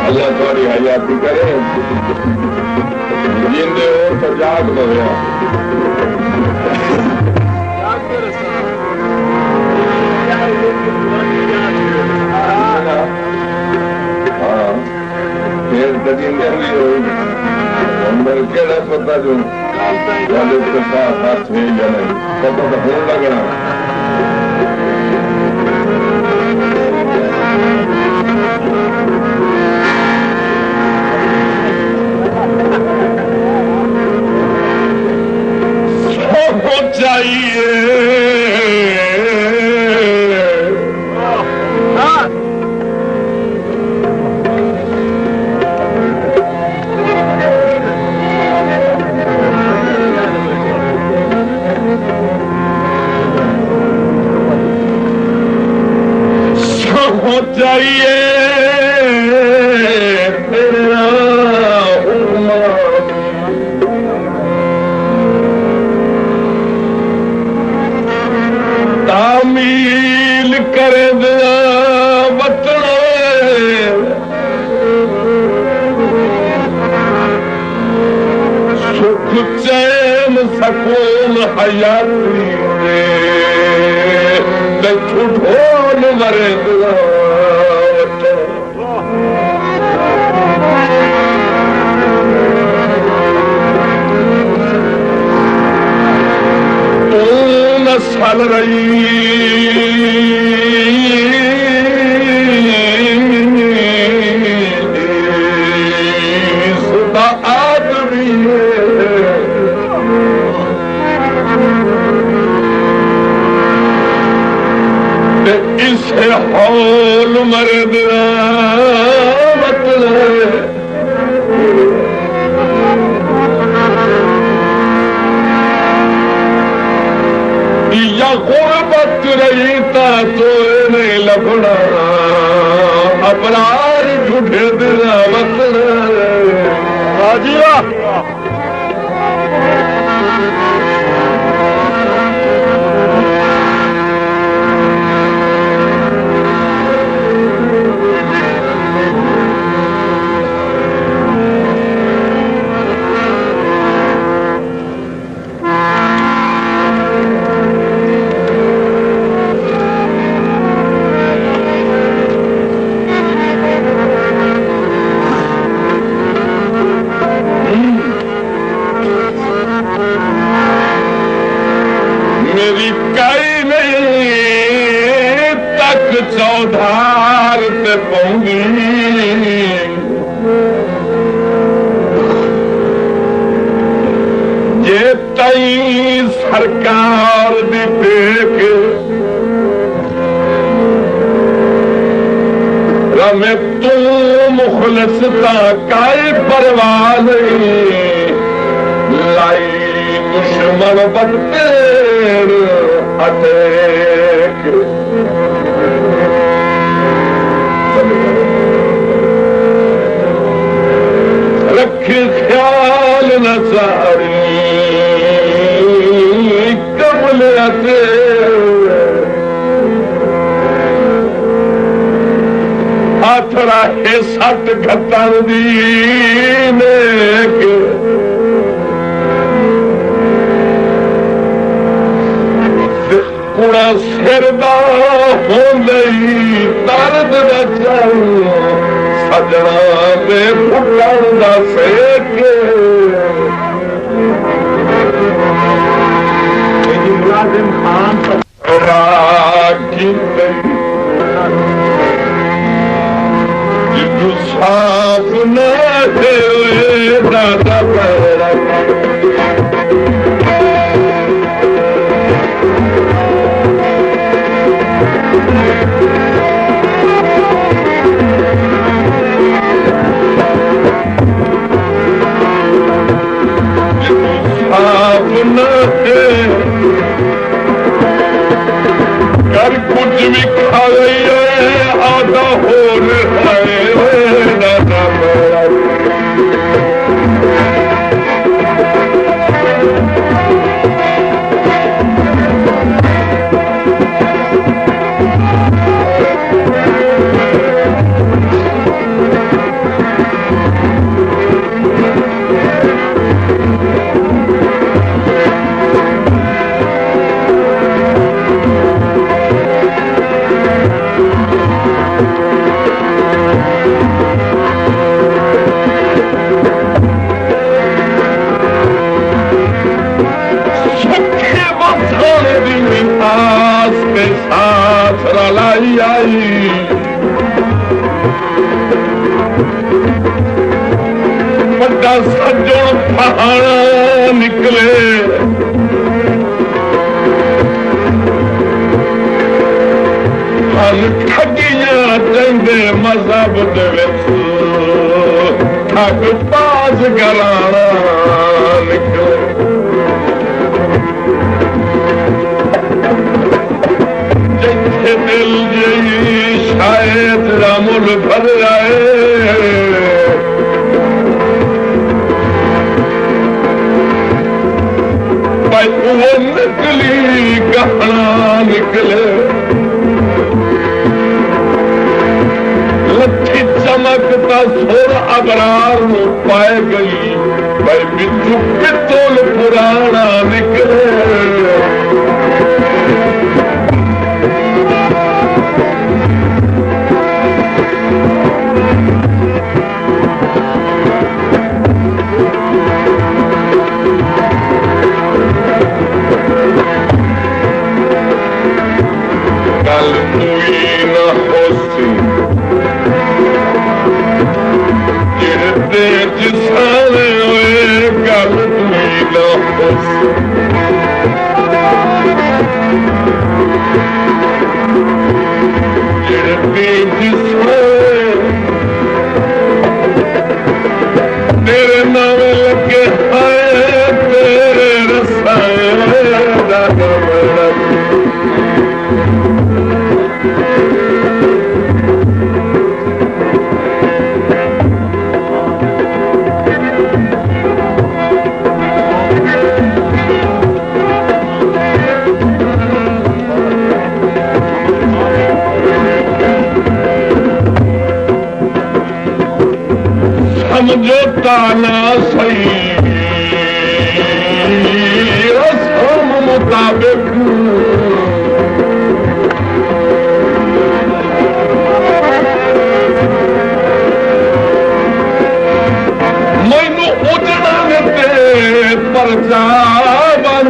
अल्लाह थोड़ी हयाती करे, जिंदे हो तो जाग दो। केड़ा पता जो साथ है या नहीं, पता तो होने लगना। चाहिए चाहिए तेरा तामील कर दिया वतन सुख चैन सकून हयाती ढोल मरे दिया सल रही खुदा आदमी इसे हौल मर्द गुरबत रही था तो नहीं लभना अपराध झूठे दिला वतना आजिया चौधार ते पौंगी जे तई सरकार दी पेक रमे तू मुखलिस ता काई परवाह नहीं लाई दुश्मन बत्तेर अटेक रख ख्याल न सारी कबूलियत हाथ राहे सट घटन दी कुड़ा सिर दा होंदई दर्द न जाऊं सजना दे फुटन दा सेक मुलाजिम खान जिदू साफ न दादा पैरा कर कुछ भी खा गई है आधा हो रहा है सखे बसान दी आस के साथ रलाई आई बड़ा सज्जन पहाड़ा निकले ठगियां चंदे मजहब दे विच ठग बाज गलाना निकले जिथे दिल जी शायद रामुल भर आए भाई वो निकली गहना निकले लठी चमकता सुर अबरार पाए गई भाई बिचू पित्तल पुराना निकले गल कोई न होसी जिसाने हुए गल कोई न होसी जिड़ते जिसने तेरे नाम लगे हाय तेरे रसाए दा गमड़ा समझौता ना सही रस्म मुताबिक मैनू उजड़ा ते परचावन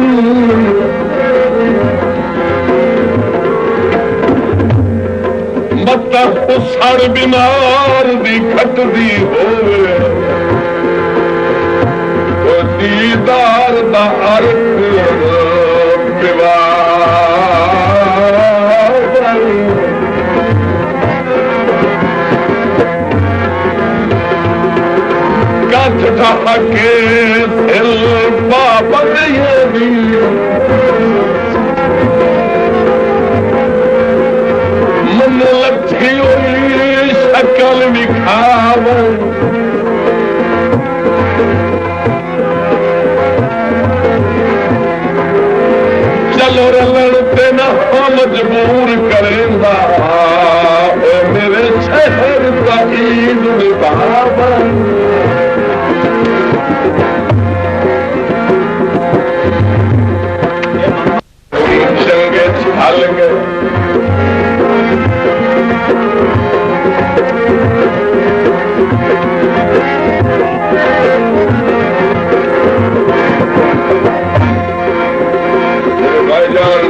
मत उसड़ बीमार दी खटदी होवे दीदार दा अर्थ कथ ढके दिल बाबत मन लथी हुई शक्ल विखाव चलो रलण ते ना मजबूर करेंदा मेरे शहर का ईद बाबा चंगे छल गए भाईजान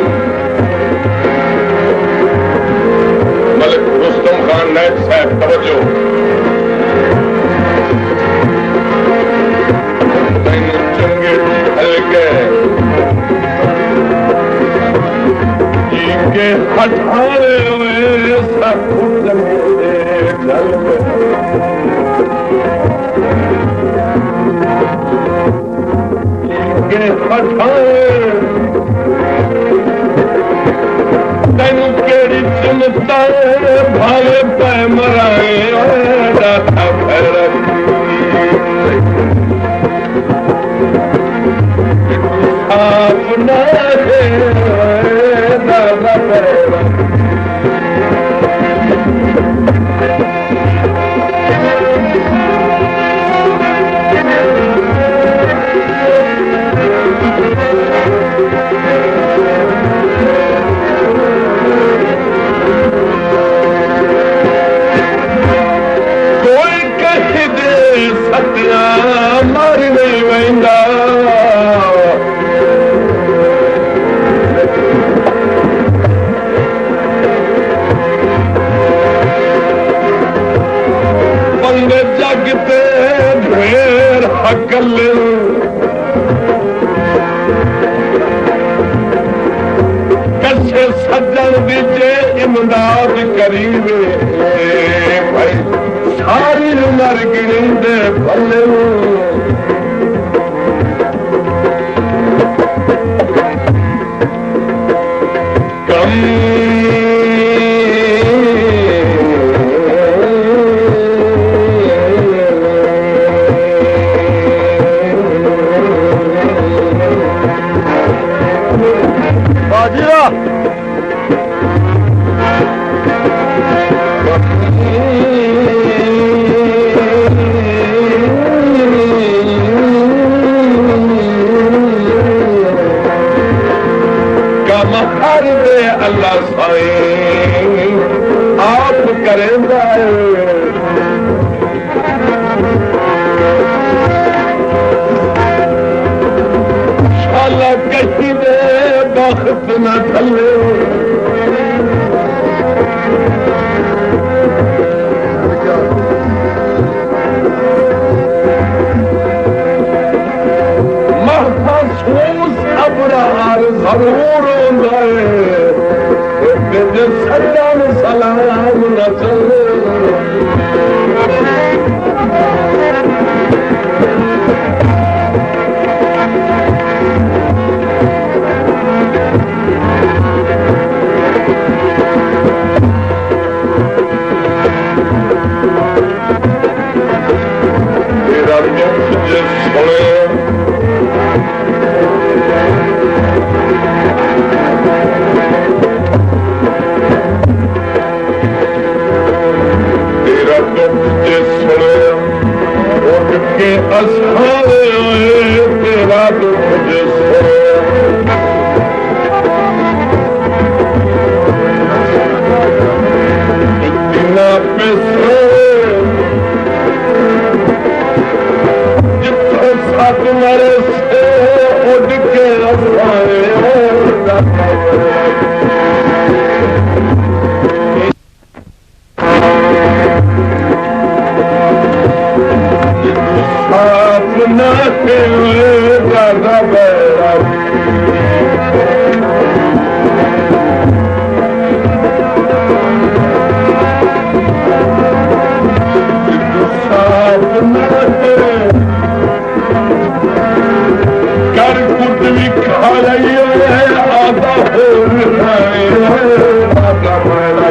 मलिक रुस्तम खान नायक साहब तवज्जो मैनू चंगे छल गए के हटाए हुए सब चंगे छल गए हटाए तेन केड़ी चिंता भावे पै मराए अपना जे इमदाद करीवे भाई सारी उमर गिरंदे भले कम अल्लाह साईं आप करेंदा शाला कहीं दे बख्त न थले महसूस अबरार जरूर होंदा है सलाम सलाम न चले तेरा दुख जे सुने के असहारे तेरा दुख जिसको बिना पैसे जितने साथ मरे से उड़ के असहारे अपना दादा बैरा कर कुछ भी खा रही है आधा हो दादा बैरा